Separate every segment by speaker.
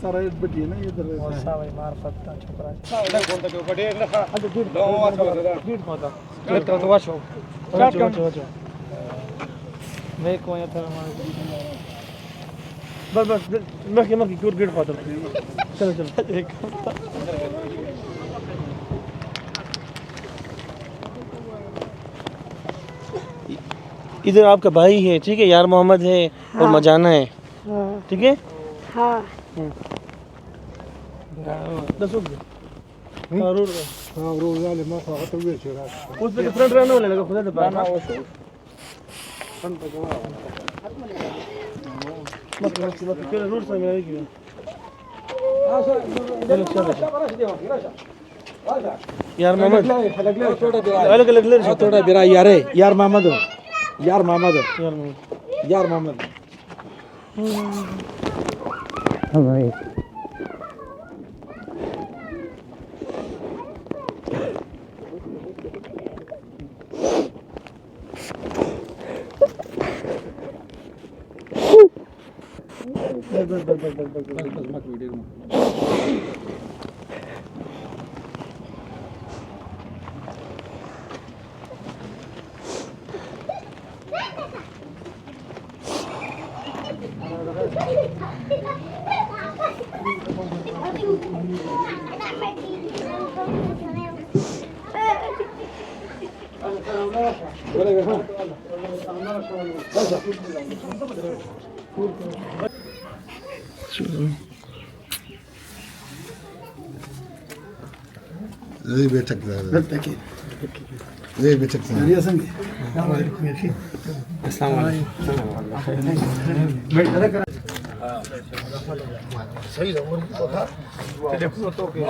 Speaker 1: سارا بٹی ہے نا ادھر
Speaker 2: ساوي معرفت چھوکرا
Speaker 3: بس بس مخي مخي كور قيد خاطر چلو چلو ادھر آپ کا بھائی ہے ٹھیک ہے یار محمد ہے اور مجانا ہے ٹھیک ہے
Speaker 4: ہاں
Speaker 3: دسو ضرور
Speaker 1: ہاں رو والے ما فاقت وی چرا
Speaker 3: اس پہ فرنٹ رہنے والے لگا خدا دبا ضرور سے ملے گی یار محمد الگ الگ لے
Speaker 1: تھوڑا بیرا یار محمد یار محمد یار محمد
Speaker 2: بھائی
Speaker 5: زي بيتك زي بيتك
Speaker 1: يا سنجي السلام عليكم يا اخي السلام عليكم صحیح ہے اور تھا ٹیلیفون تو کہ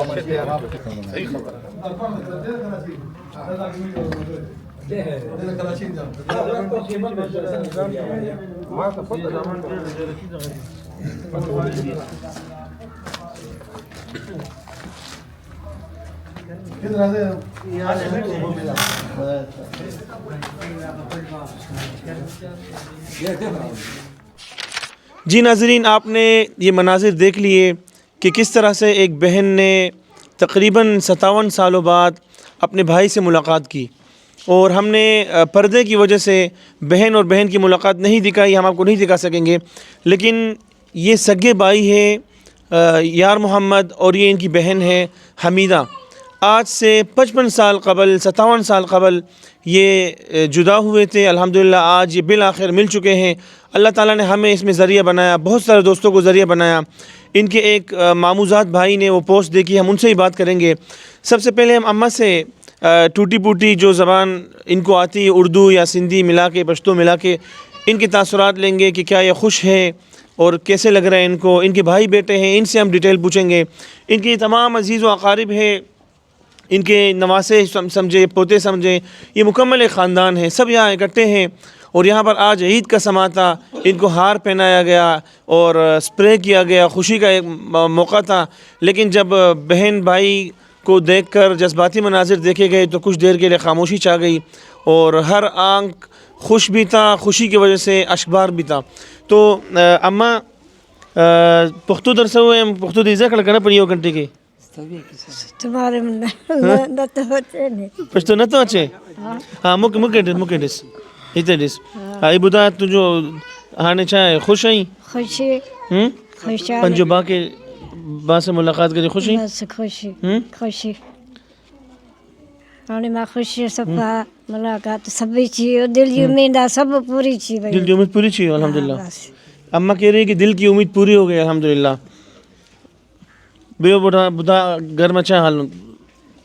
Speaker 1: صحیح خبر
Speaker 3: جی ناظرین آپ نے یہ مناظر دیکھ لیے کہ کس طرح سے ایک بہن نے تقریباً 57 سالوں بعد اپنے بھائی سے ملاقات کی اور ہم نے پردے کی وجہ سے بہن اور بہن کی ملاقات نہیں دکھائی ہم آپ کو نہیں دکھا سکیں گے لیکن یہ سگے بھائی ہے یار محمد اور یہ ان کی بہن ہے حمیدہ آج سے 55 سال قبل 57 سال قبل یہ جدا ہوئے تھے الحمدللہ آج یہ بالآخر مل چکے ہیں اللہ تعالیٰ نے ہمیں اس میں ذریعہ بنایا بہت سارے دوستوں کو ذریعہ بنایا ان کے ایک ماموزاد بھائی نے وہ پوسٹ دیکھی ہم ان سے ہی بات کریں گے سب سے پہلے ہم اماں سے ٹوٹی پوٹی جو زبان ان کو آتی ہے اردو یا سندھی ملا کے پشتو ملا کے ان کے تاثرات لیں گے کہ کیا یہ خوش ہے اور کیسے لگ رہا ہے ان کو ان کے بھائی بیٹے ہیں ان سے ہم ڈیٹیل پوچھیں گے ان کے تمام عزیز و اقارب ہیں ان کے نواسے سمجھے پوتے سمجھے یہ مکمل ایک خاندان ہے سب یہاں اکٹھے ہیں اور یہاں پر آج عید کا سما تھا ان کو ہار پہنایا گیا اور سپرے کیا گیا خوشی کا ایک موقع تھا لیکن جب بہن بھائی کو دیکھ کر جذباتی مناظر دیکھے گئے تو کچھ دیر کے لیے خاموشی چھا گئی اور ہر آنکھ خوش بھی تھا خوشی کی وجہ سے اشکبار بھی تھا تو اماں پختو درسے ہوئے پختو دیزا کھڑا کرنا پڑی ہو گھنٹے کے
Speaker 4: تمہارے من نہ تو ہوتے نہیں
Speaker 3: پشتو نہ تو اچھے ہاں مکیڈس ڈس ای بدا تو جو ہانے چاہے خوش ہیں
Speaker 4: خوشی خوشحال
Speaker 3: پنجو با کے با سے ملاقات کری خوشی
Speaker 4: بس خوشی خوشی ہانے ماں خوشی سب ملاقات سب چیز دل کی امید سب پوری چی
Speaker 3: دل کی امید پوری چی الحمدللہ اماں کہہ رہی ہے کہ دل کی امید پوری ہو گئی الحمدللہ بیو بدا گھر میں چاہ حال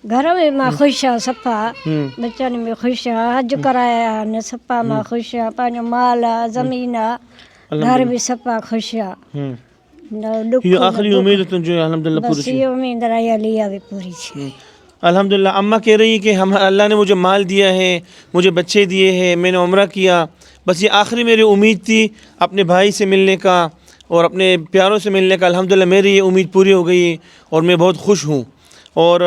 Speaker 4: گھر میں ماں خوش ہے سپا بچہ نے میں خوش ہے حج کرایا نے سپا ماں خوش ہے پانچ مال زمین گھر بھی سپا خوش ہے
Speaker 3: یہ آخری امید تو جو الحمدللہ پوری
Speaker 4: بس یہ امید رہی لیا بھی پوری چی
Speaker 3: الحمدللہ اماں کہہ رہی ہے کہ اللہ نے مجھے مال دیا ہے مجھے بچے دیے ہیں میں نے عمرہ کیا بس یہ آخری میری امید تھی اپنے بھائی سے ملنے کا اور اپنے پیاروں سے ملنے کا الحمدللہ میری یہ امید پوری ہو گئی اور میں بہت خوش ہوں اور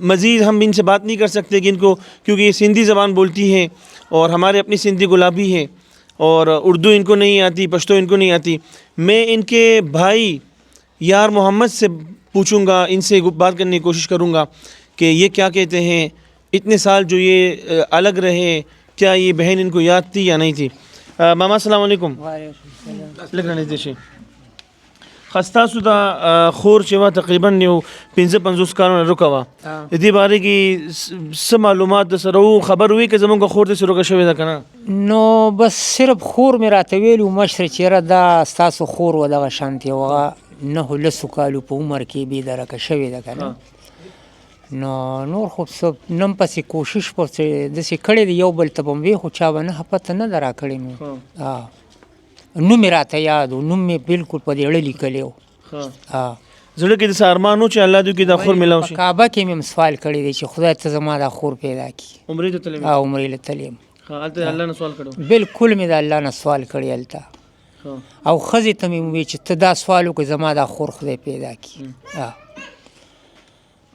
Speaker 3: مزید ہم ان سے بات نہیں کر سکتے کہ ان کو کیونکہ یہ سندھی زبان بولتی ہیں اور ہمارے اپنی سندھی گلابی ہے اور اردو ان کو نہیں آتی پشتو ان کو نہیں آتی میں ان کے بھائی یار محمد سے پوچھوں گا, ان سے بات کرنے کی کوشش کروں گا کہ یہ کیا کہتے ہیں, اتنے سال جو یہ الگ رہے, کیا یہ بہن ان کو یاد تھی یا نہیں تھی. ماما السلام علیکم. لگ رہا نہیں خستا سدا خور چوا تقریباً نیو 55 کالوں رکا ہوا دی بارے کی معلومات سرو خبر ہوئی کہ زموں کا خور تے سرو کا شوی دا کنا
Speaker 2: نو بس صرف خور میرا تویلو مشر چیرا دا ستاسو خور و دغه شانتی وغا نه لسو کالو په عمر کې بی درکه شوی دا کنا نو نور خو سب نم پسې کوشش پسې داسې کړی دی یو بل ته به م وی خو چا به نه پته نه ده راکړې نو نوم مې راته یاد و نوم مې بالکل په دې اړه لیکلی و
Speaker 3: زړه کې داسې ارمان و چې الله دې کې دا خور میلاو شي.
Speaker 2: په کعبه کې مې هم سوال کړی دی چې خدای ته زما دا خور پیدا کړي.
Speaker 3: عمرې ته تللی
Speaker 2: عمرې له تللی یم.
Speaker 3: هلته الله نه سوال کړو؟
Speaker 2: بالکل مې د الله نه سوال کړی هلته او ښځې ته مې وویل چې ته دا سوال وکړې زما دا خور خدای پیدا کړي.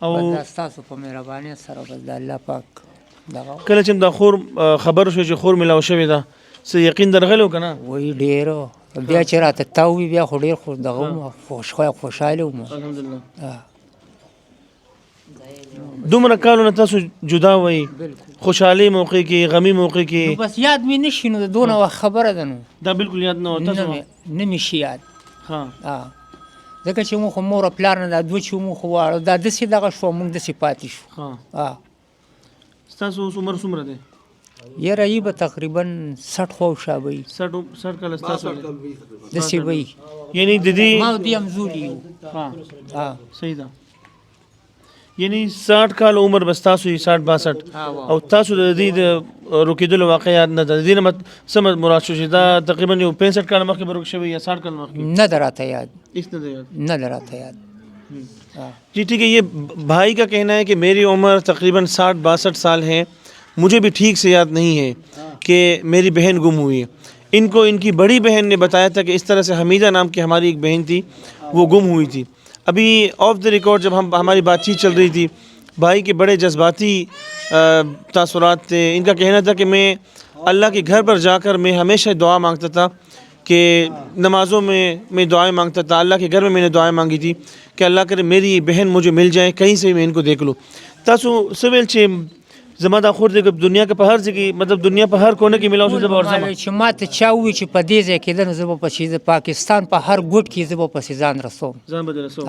Speaker 3: او
Speaker 2: دا ستاسو په مهربانۍ سره بس د الله پاک دغه
Speaker 3: کله چې دا خور خبر شو چې خور میلاو شوې ده څه یقین درغلی و که نه؟
Speaker 2: وایي ډېر بیا چې راته تاو وي بیا خو ډېر خو دغه خوشحاله وم.
Speaker 3: الحمدلله. دومره کالونه تاسو جدا وئ, خوشحالۍ موقع کې, غمي موقع کې,
Speaker 2: بس یاد مې نه شي نو د دونه وخت خبره ده نو
Speaker 3: دا بالکل یاد نه و تاسو؟
Speaker 2: نه مې شي یاد. ځکه چې مونږ خو مور او پلار نه دا دوه چې مونږ خو واړه دا داسې دغه شو مونږ داسې پاتې شو.
Speaker 3: ستاسو اوس عمر څومره دی؟
Speaker 2: یاره ای به تقریبا 60 خواوشا به وي.
Speaker 3: 60 کاله ستاسو
Speaker 2: داسې به وي.
Speaker 3: یعنی د دې
Speaker 2: ما دې همزولي یو.
Speaker 3: صحیح ده. یعنی 60 کال عمر بس تاسو یې 60-62 او تاسو د دې د روکېدلو واقع یاد نه ده. د دې نه څه مراد شو چې دا تقریبا یو 65 کاله مخکې به روک شوی یا 60 کاله مخکې؟
Speaker 2: نه ده راته یاد.
Speaker 3: هېڅ نه ده یاد؟
Speaker 2: نه ده راته یاد.
Speaker 3: جی ٹھیک ہے. یہ بھائی کا کہنا ہے کہ میری عمر تقریباً 60-62 سال ہے, مجھے بھی ٹھیک سے یاد نہیں ہے کہ میری بہن گم ہوئی ہے. ان کو ان کی بڑی بہن نے بتایا تھا کہ اس طرح سے حمیدہ نام کی ہماری ایک بہن تھی, وہ گم ہوئی تھی. ابھی آف دا ریکارڈ جب ہماری بات چیت چل رہی تھی, بھائی کے بڑے جذباتی تاثرات تھے. ان کا کہنا تھا کہ میں اللہ کے گھر پر جا کر میں ہمیشہ دعا مانگتا تھا کہ نمازوں میں دعائیں مانگتا تھا. اللہ کے گھر میں نے دعائیں مانگی تھی کہ اللہ کرے میری بہن مجھے مل جائے, کہیں سے میں ان کو دیکھ لوں. تاسو سویل چې زما دا خور دی دنیا کې په هر ځای کې مطلب دنیا په هر کونه کې میلاو شو زه به ورځم.
Speaker 2: چې ما ته چا ووایي چې په دې ځای کېده نو زه به پسې د پاکستان په هر ګوټ کې زه به پسې ځان رسوم.
Speaker 3: ځان به دې رسوم.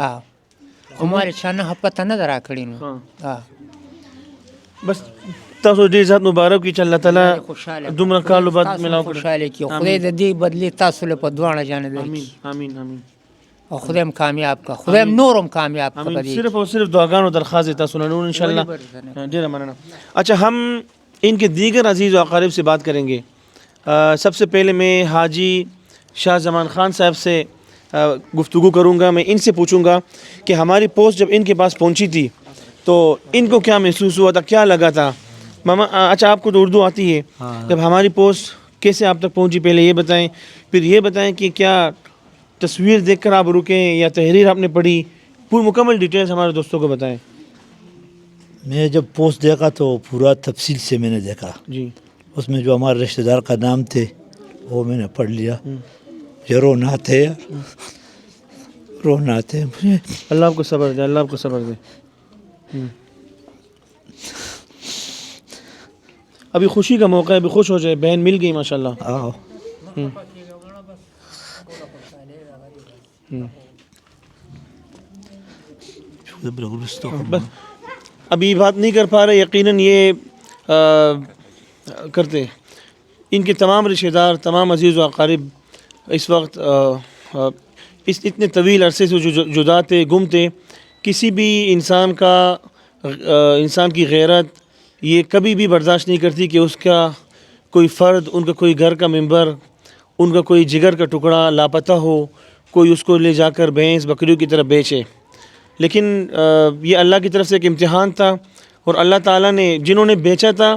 Speaker 2: خو ما له چا نه پته نه ده راکړې نو.
Speaker 3: بس تاسو ډېر زیات مبارک وي چې الله تعالی دومره کالو بعد میلاو کړو.
Speaker 2: خوشحاله کړي. خدای د دې بدلې تاسو له په دواړه جانب
Speaker 3: کړي. آمین آمین.
Speaker 2: اور خدایم کامیاب کا, خدایم نورم کامیاب کا.
Speaker 3: صرف اور صرف دعاګانو درخواست ہے تاسو نور انشاءاللہ. ډېره مننه. اچھا ہم ان کے دیگر عزیز و اقارب سے بات کریں گے. سب سے پہلے میں حاجی شاہ زمان خان صاحب سے گفتگو کروں گا. میں ان سے پوچھوں گا کہ ہماری پوسٹ جب ان کے پاس پہنچی تھی تو ان کو کیا محسوس ہوا تھا, کیا لگا تھا؟ ماما اچھا آپ کو تو اردو آتی ہے, جب ہماری پوسٹ کیسے آپ تک پہنچی پہلے یہ بتائیں, پھر یہ بتائیں کہ کیا تصویر دیکھ کر آپ رکیں یا تحریر آپ نے پڑھی, پوری مکمل ڈیٹیلز ہمارے دوستوں کو بتائیں.
Speaker 6: میں جب پوسٹ دیکھا تو پورا تفصیل سے میں نے دیکھا.
Speaker 3: جی.
Speaker 6: اس میں جو ہمارے رشتہ دار کا نام تھے وہ میں نے پڑھ لیا. یہ رونا تھے, رونا تھے.
Speaker 3: اللہ آپ کو صبر دے, اللہ آپ کو صبر دے. ابھی خوشی کا موقع ہے, ابھی خوش ہو جائے, بہن مل گئی ماشاءاللہ.
Speaker 6: آؤ.
Speaker 3: بس ابھی بات نہیں کر پا رہے, یقیناً یہ کرتے. ان کے تمام رشتہ دار, تمام عزیز و اقارب اس وقت اس اتنے طویل عرصے سے جو جدا تھے, گم تھے. کسی بھی انسان کی غیرت یہ کبھی بھی برداشت نہیں کرتی کہ اس کا کوئی فرد, ان کا کوئی گھر کا ممبر, ان کا کوئی جگر کا ٹکڑا لاپتہ ہو, کوئی اس کو لے جا کر بھینس بکریوں کی طرف بیچے. لیکن یہ اللہ کی طرف سے ایک امتحان تھا, اور اللہ تعالیٰ نے جنہوں نے بیچا تھا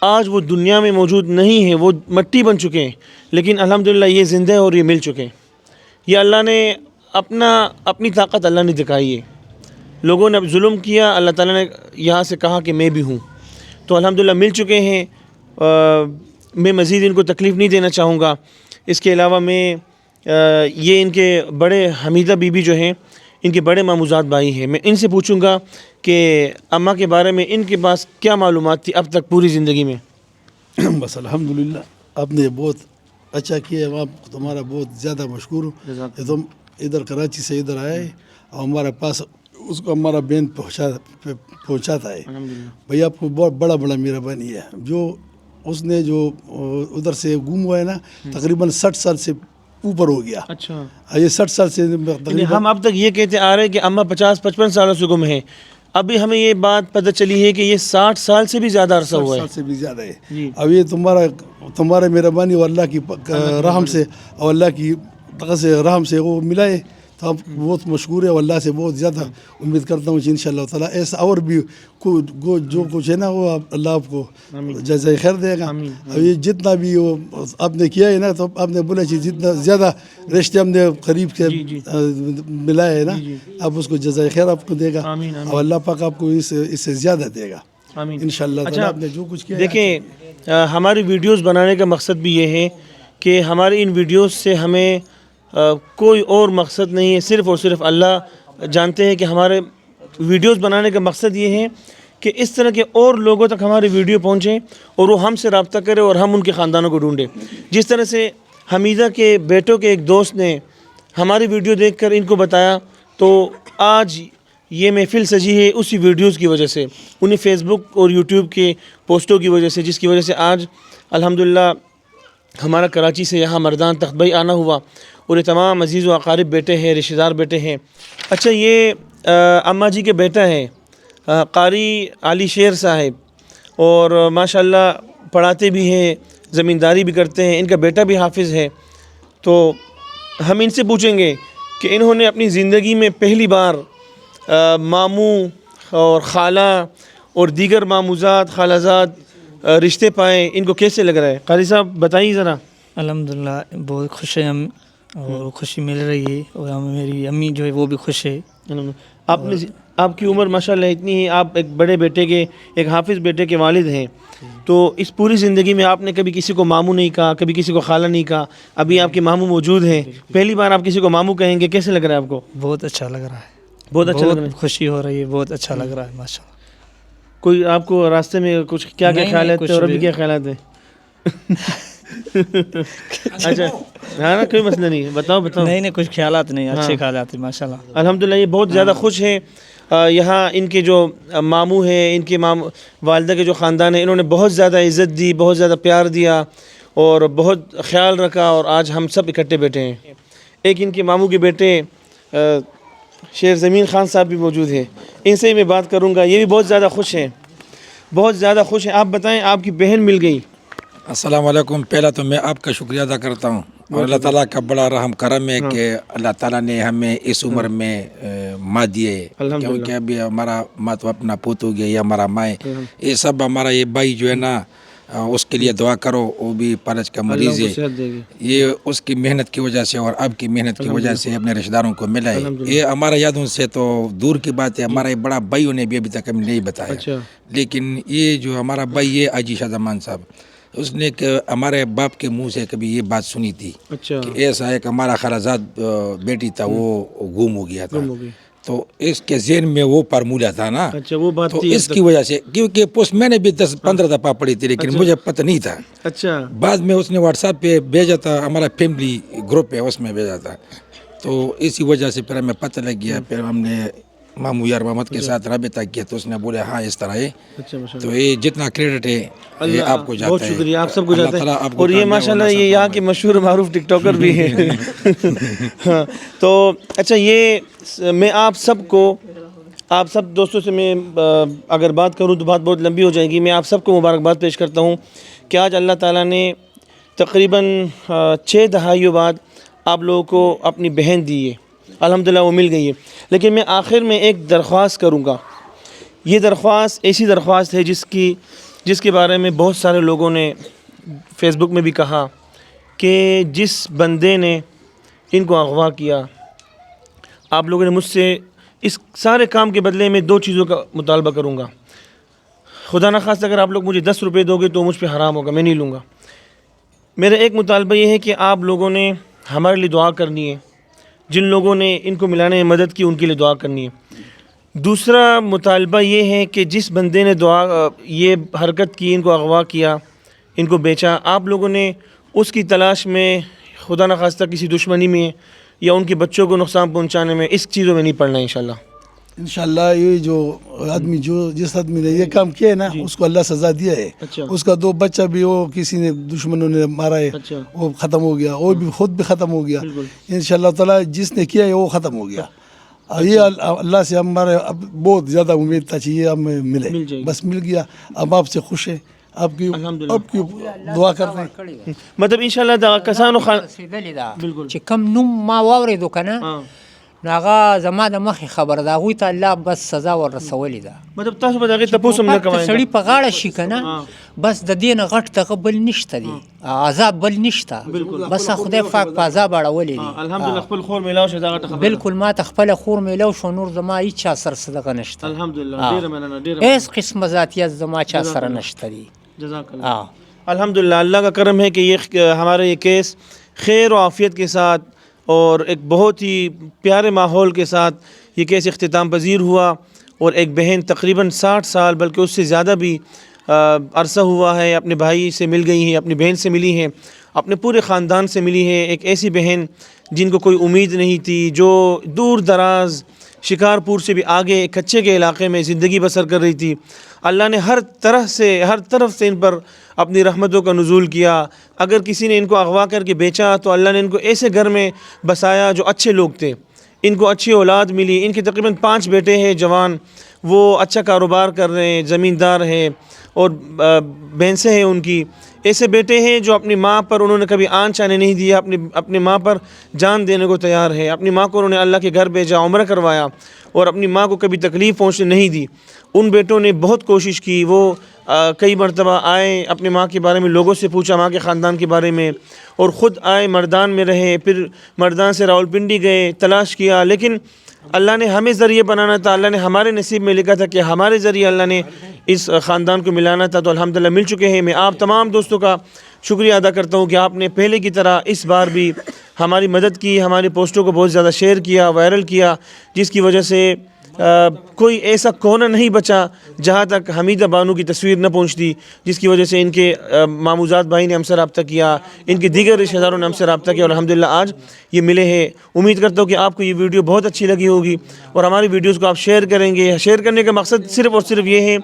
Speaker 3: آج وہ دنیا میں موجود نہیں ہیں, وہ مٹی بن چکے ہیں, لیکن الحمدللہ یہ زندہ اور یہ مل چکے ہیں. یہ اللہ نے اپنی طاقت اللہ نے دکھائی ہے. لوگوں نے اب ظلم کیا, اللہ تعالیٰ نے یہاں سے کہا کہ میں بھی ہوں, تو الحمدللہ مل چکے ہیں. میں مزید ان کو تکلیف نہیں دینا چاہوں گا. اس کے علاوہ میں یہ ان کے بڑے حمیدہ بی بی جو ہیں ان کے بڑے ماموزاد بھائی ہیں. میں ان سے پوچھوں گا کہ اماں کے بارے میں ان کے پاس کیا معلومات تھی اب تک پوری زندگی میں.
Speaker 5: بس الحمدللہ آپ نے بہت اچھا کیا. آپ تمہارا بہت زیادہ مشکور ہوں کہ تم ادھر کراچی سے ادھر آئے اور ہمارے پاس اس کو ہمارا بین پہنچاتا ہے. بھائی آپ کو بہت بڑا مہربانی ہے. جو اس نے جو ادھر سے گم ہوا ہے نا تقریباً 60 سال سے اوپر ہو گیا.
Speaker 3: اچھا
Speaker 5: یہ 60 سال سے
Speaker 3: ہم اب تک یہ کہتے آ رہے ہیں کہ اماں 50-55 سالوں سے گم ہیں. ابھی ہمیں یہ بات پتہ چلی ہے کہ یہ 60 سال سے بھی زیادہ عرصہ ہوا ہے.
Speaker 5: 60 سال سے بھی زیادہ ہے. اب یہ تمہارے مہربانی اور اللہ کی رحم سے اور اللہ کی رحم سے وہ ملا ہے تو آپ بہت مشکور ہے. اور اللہ سے بہت زیادہ امید کرتا ہوں کہ انشاءاللہ تعالیٰ ایسا اور بھی جو کچھ ہے نا وہ اللہ آپ کو جزائے خیر دے گا. اب یہ جتنا بھی وہ آپ نے کیا ہے نا تو آپ نے بولا کہ جتنا زیادہ رشتے ہم نے قریب سے ملا ہے نا آپ اس کو جزائے خیر آپ کو دے گا اور اللہ پاک آپ کو اس سے زیادہ دے گا انشاءاللہ تعالیٰ. آپ نے جو کچھ کیا
Speaker 3: دیکھیں ہماری ویڈیوز بنانے کا مقصد بھی یہ ہے کہ ہماری ان ویڈیوز سے ہمیں کوئی اور مقصد نہیں ہے. صرف اور صرف اللہ جانتے ہیں کہ ہمارے ویڈیوز بنانے کا مقصد یہ ہے کہ اس طرح کے اور لوگوں تک ہماری ویڈیو پہنچیں اور وہ ہم سے رابطہ کرے اور ہم ان کے خاندانوں کو ڈھونڈیں. جس طرح سے حمیدہ کے بیٹوں کے ایک دوست نے ہماری ویڈیو دیکھ کر ان کو بتایا تو آج یہ محفل سجی ہے اسی ویڈیوز کی وجہ سے, انہیں فیس بک اور یوٹیوب کے پوسٹوں کی وجہ سے, جس کی وجہ سے آج الحمدللہ ہمارا کراچی سے یہاں مردان تخت بھائی آنا ہوا اور یہ تمام عزیز و اقارب بیٹے ہیں, رشتہ دار بیٹے ہیں. اچھا یہ اماں جی کے بیٹا ہے قاری علی شیر صاحب اور ماشاءاللہ پڑھاتے بھی ہیں, زمینداری بھی کرتے ہیں, ان کا بیٹا بھی حافظ ہے. تو ہم ان سے پوچھیں گے کہ انہوں نے اپنی زندگی میں پہلی بار ماموں اور خالہ اور دیگر ماموزاد خالازاد رشتے پائے, ان کو کیسے لگ رہا ہے؟ قاری صاحب بتائیے ذرا.
Speaker 7: الحمدللہ بہت خوش ہیں ہم اور خوشی مل رہی ہے اور میری امی جو ہے وہ بھی خوش ہے.
Speaker 3: آپ کی عمر ماشاءاللہ اتنی ہے, آپ ایک بڑے بیٹے کے ایک حافظ بیٹے کے والد ہیں, تو اس پوری زندگی میں آپ نے کبھی کسی کو ماموں نہیں کہا, کبھی کسی کو خالہ نہیں کہا. ابھی آپ کے ماموں موجود ہیں, پہلی بار آپ کسی کو ماموں کہیں گے, کیسے لگ رہا ہے آپ کو؟
Speaker 7: بہت اچھا لگ رہا ہے,
Speaker 3: بہت اچھا لگ رہا ہے,
Speaker 7: خوشی ہو رہی ہے, بہت اچھا لگ رہا ہے ماشاءاللہ.
Speaker 3: کوئی آپ کو راستے میں کچھ کیا خیالات تھے اور ابھی کیا خیالات ہیں؟ اچھا ہاں نا کوئی مسئلہ نہیں, بتاؤ.
Speaker 7: نہیں کچھ خیالات نہیں, اچھے خیالات ہیں ماشاءاللہ.
Speaker 3: الحمدللہ یہ بہت زیادہ خوش ہیں. یہاں ان کے جو ماموں ہیں, ان کے والدہ کے جو خاندان ہے, انہوں نے بہت زیادہ عزت دی, بہت زیادہ پیار دیا اور بہت خیال رکھا, اور آج ہم سب اکٹھے بیٹھے ہیں. ایک ان کے ماموں کے بیٹے شیر زمین خان صاحب بھی موجود ہیں, ان سے میں بات کروں گا. یہ بھی بہت زیادہ خوش ہیں, بہت زیادہ خوش ہیں. آپ بتائیں, آپ کی بہن مل گئی.
Speaker 8: السلام علیکم. پہلا تو میں آپ کا شکریہ ادا کرتا ہوں اور اللہ تعالیٰ کا بڑا رحم کرم ہے کہ اللہ تعالیٰ نے ہمیں اس عمر میں ماں دیے, کیونکہ ابھی ہمارا ماں تو اپنا پوت ہو گیا, یہ ہمارا ماں ہے. یہ سب ہمارا یہ بھائی جو ہے نا اس کے لیے دعا کرو, وہ بھی پالج کا مریض ہے. یہ اس کی محنت کی وجہ سے اور آپ کی محنت کی وجہ سے اپنے رشتہ داروں کو ملا ہے. یہ ہمارا یادوں سے تو دور کی بات ہے, ہمارا بڑا بھائیوں نے بھی ابھی تک ہمیں نہیں بتایا. لیکن یہ جو ہمارا بھائی ہے حاجی شاہ زمان صاحب, اس نے ہمارے باپ کے منہ سے کبھی یہ بات سنی تھی کہ ایسا ایک ہمارا خالازاد بیٹی تھا وہ گم ہو گیا تھا. تو اس کے ذہن میں وہ فارمولہ تھا نا, تو اس کی وجہ سے, کیونکہ پوسٹ میں نے بھی 10-15 دفعہ پڑھی تھی لیکن مجھے پتہ نہیں تھا.
Speaker 3: اچھا
Speaker 8: بعد میں اس نے واٹس ایپ پہ بھیجا تھا, ہمارا فیملی گروپ ہے اس میں بھیجا تھا, تو اسی وجہ سے پھر ہمیں پتہ لگ گیا. پھر ہم نے ماموں یار محمد کے ساتھ رابطہ کیا تو اس نے بولے ہاں اس طرح ہے. تو یہ جتنا کریڈٹ ہے یہ آپ کو جاتا ہے.
Speaker 3: بہت شکریہ, آپ سب کو جاتا ہے. اور یہ ماشاءاللہ یہ یہاں کے مشہور معروف ٹک ٹاکر بھی ہیں. تو اچھا یہ میں آپ سب دوستوں سے میں اگر بات کروں تو بات بہت لمبی ہو جائے گی. میں آپ سب کو مبارکباد پیش کرتا ہوں کہ آج اللہ تعالیٰ نے تقریباً 6 دہائیوں بعد آپ لوگوں کو اپنی بہن دی ہے. الحمدللہ وہ مل گئی ہے. لیکن میں آخر میں ایک درخواست کروں گا. یہ درخواست ایسی درخواست ہے جس کے بارے میں بہت سارے لوگوں نے فیس بک میں بھی کہا کہ جس بندے نے ان کو اغوا کیا, آپ لوگوں نے مجھ سے اس سارے کام کے بدلے میں 2 چیزوں کا مطالبہ کروں گا. خدا نخواستہ اگر آپ لوگ مجھے 10 روپے دو گے تو مجھ پہ حرام ہوگا, میں نہیں لوں گا. میرا ایک مطالبہ یہ ہے کہ آپ لوگوں نے ہمارے لیے دعا کرنی ہے. جن لوگوں نے ان کو ملانے میں مدد کی ان کے لیے دعا کرنی ہے۔ دوسرا مطالبہ یہ ہے کہ جس بندے نے یہ حرکت کی، ان کو اغوا کیا، ان کو بیچا، آپ لوگوں نے اس کی تلاش میں خدا نخواستہ کسی دشمنی میں یا ان کے بچوں کو نقصان پہنچانے میں اس چیزوں میں نہیں پڑنا ہے انشاءاللہ۔
Speaker 5: انشاءاللہ یہ جو آدمی جس آدمی نے یہ کام کیا ہے نا اس کو اللہ سزا دیا ہے۔ اس کا 2 بچہ بھی وہ کسی نے دشمنوں نے مارا ہے، وہ ختم ہو گیا، وہ بھی خود بھی ختم ہو گیا۔ انشاءاللہ تعالی جس نے کیا ہے وہ ختم ہو گیا۔ یہ اللہ سے ہمارے اب بہت زیادہ امید تھا چاہیے ہمیں ملے، بس مل گیا۔ اب آپ سے خوش ہے، آپ کی دعا کرتے ہیں۔
Speaker 3: مطلب انشاءاللہ دا کسانو
Speaker 2: بالکل چې کم نوم ما واورېدو که نه نو هغه زما د مخې خبره ده، هغوی ته الله بس سزا وررسولې ده.
Speaker 3: مطلب تاسو به د هغې تپوس هم نه کوئ.
Speaker 2: سړي په غاړه شي که نه بس د دې نه غټ دغه بل نشته دی، عذاب بل نشته، بس خدای پاک په عذاب اړولی دی.
Speaker 3: الحمدلله خپل خور میلاو شو دا غټه خبره.
Speaker 2: بالکل ما ته خپله خور میلاو شو، نور زما هېڅ چا سره څه دغه نشته.
Speaker 3: الحمدلله ډېره مننه، ډېره
Speaker 2: هېڅ قسمه ذاتیت زما چا سره نشته دی.
Speaker 3: جزاک اللہ. الحمدللہ اللہ کا کرم ہے کہ یہ ہمارا یہ کیس خیر و عافیت کے ساتھ اور ایک بہت ہی پیارے ماحول کے ساتھ یہ کیس اختتام پذیر ہوا، اور ایک بہن تقریباً 60 سال بلکہ اس سے زیادہ بھی عرصہ ہوا ہے اپنے بھائی سے مل گئی ہیں، اپنی بہن سے ملی ہیں، اپنے پورے خاندان سے ملی ہے. ایک ایسی بہن جن کو کوئی امید نہیں تھی، جو دور دراز شکارپور سے بھی آگے کچے کے علاقے میں زندگی بسر کر رہی تھی. اللہ نے ہر طرف سے ان پر اپنی رحمتوں کا نزول کیا. اگر کسی نے ان کو اغوا کر کے بیچا تو اللہ نے ان کو ایسے گھر میں بسایا جو اچھے لوگ تھے، ان کو اچھی اولاد ملی. ان کے تقریباً 5 بیٹے ہیں جوان، وہ اچھا کاروبار کر رہے ہیں، زمیندار ہیں، اور بھینسیں ہیں ان کی. ایسے بیٹے ہیں جو اپنی ماں پر انہوں نے کبھی آنچ آنے نہیں دیا، اپنی ماں پر جان دینے کو تیار ہے. اپنی ماں کو انہوں نے اللہ کے گھر بھیجا، عمرہ کروایا، اور اپنی ماں کو کبھی تکلیف پہنچنے نہیں دی. ان بیٹوں نے بہت کوشش کی، وہ کئی مرتبہ آئے، اپنی ماں کے بارے میں لوگوں سے پوچھا، ماں کے خاندان کے بارے میں، اور خود آئے مردان میں رہے، پھر مردان سے راولپنڈی گئے، تلاش کیا. لیکن اللہ نے ہمیں ذریعے بنانا تھا، اللہ نے ہمارے نصیب میں لکھا تھا کہ ہمارے ذریعے اللہ نے اس خاندان کو ملانا تھا. تو الحمدللہ مل چکے ہیں. میں آپ تمام دوستوں کا شکریہ ادا کرتا ہوں کہ آپ نے پہلے کی طرح اس بار بھی ہماری مدد کی، ہماری پوسٹوں کو بہت زیادہ شیئر کیا، وائرل کیا، جس کی وجہ سے کوئی ایسا کونا نہیں بچا جہاں تک حمیدہ بانو کی تصویر نہ پہنچتی، جس کی وجہ سے ان کے ماموزاد بھائی نے ہم سے رابطہ کیا، ان کے دیگر رشتہ داروں نے ہم سے رابطہ کیا، اور الحمدللہ آج یہ ملے ہیں. امید کرتا ہوں کہ آپ کو یہ ویڈیو بہت اچھی لگی ہوگی، اور ہماری ویڈیوز کو آپ شیئر کریں گے. شیئر کرنے کا مقصد صرف اور صرف یہ ہے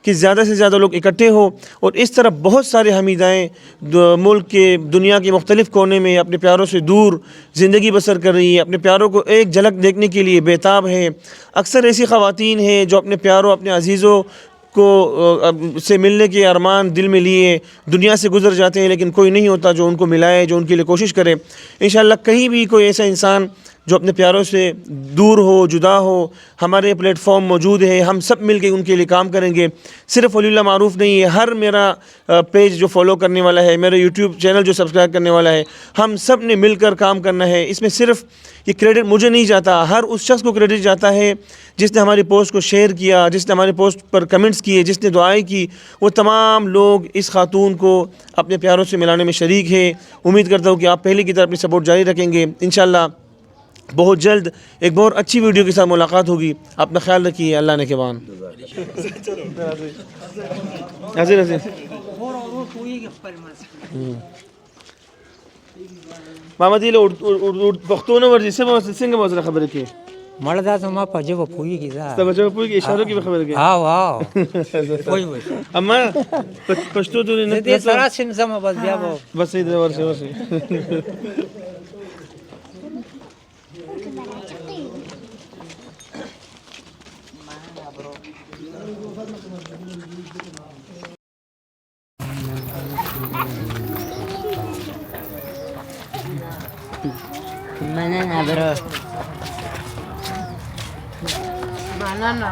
Speaker 3: کہ زیادہ سے زیادہ لوگ اکٹھے ہو، اور اس طرح بہت سارے حمیدائیں ملک کے، دنیا کے مختلف کونے میں اپنے پیاروں سے دور زندگی بسر کر رہی ہیں، اپنے پیاروں کو ایک جھلک دیکھنے کے لیے بےتاب ہیں. اکثر ایسی خواتین ہیں جو اپنے پیاروں، اپنے عزیزوں کو سے ملنے کے ارمان دل میں لیے دنیا سے گزر جاتے ہیں، لیکن کوئی نہیں ہوتا جو ان کو ملائے، جو ان کے لیے کوشش کرے. انشاءاللہ کہیں بھی کوئی ایسا انسان جو اپنے پیاروں سے دور ہو، جدا ہو، ہمارے پلیٹ فارم موجود ہے، ہم سب مل کے ان کے لیے کام کریں گے. صرف ولی اللہ معروف نہیں ہے، ہر میرا پیج جو فالو کرنے والا ہے، میرا یوٹیوب چینل جو سبسکرائب کرنے والا ہے، ہم سب نے مل کر کام کرنا ہے. اس میں صرف یہ کریڈٹ مجھے نہیں جاتا، ہر اس شخص کو کریڈٹ جاتا ہے جس نے ہماری پوسٹ کو شیئر کیا، جس نے ہماری پوسٹ پر کمنٹس کیے، جس نے دعائیں کی. وہ تمام لوگ اس خاتون کو اپنے پیاروں سے ملانے میں شریک ہے. امید کرتا ہوں کہ آپ پہلے کی طرح اپنی سپورٹ جاری رکھیں گے. انشاءاللہ بہت جلد ایک بہت اچھی ویڈیو کے ساتھ ملاقات ہوگی. اپنا خیال رکھیے. اللہ نے کبان محمد علی پښتو نه ورځي څنګه به سره خبرې کوي؟
Speaker 2: مړه دا زما په ژبه پوهېږي ځه
Speaker 3: ستا په ژبه پوهېږي، اشارو کې به خبرې کوي؟
Speaker 2: هاو پوهېږي.
Speaker 3: اما پښتو ته
Speaker 2: زه دې سره سم ځمه بس بیا به
Speaker 3: بس صحیح دی. ورسې
Speaker 9: Banana, bro. Banana.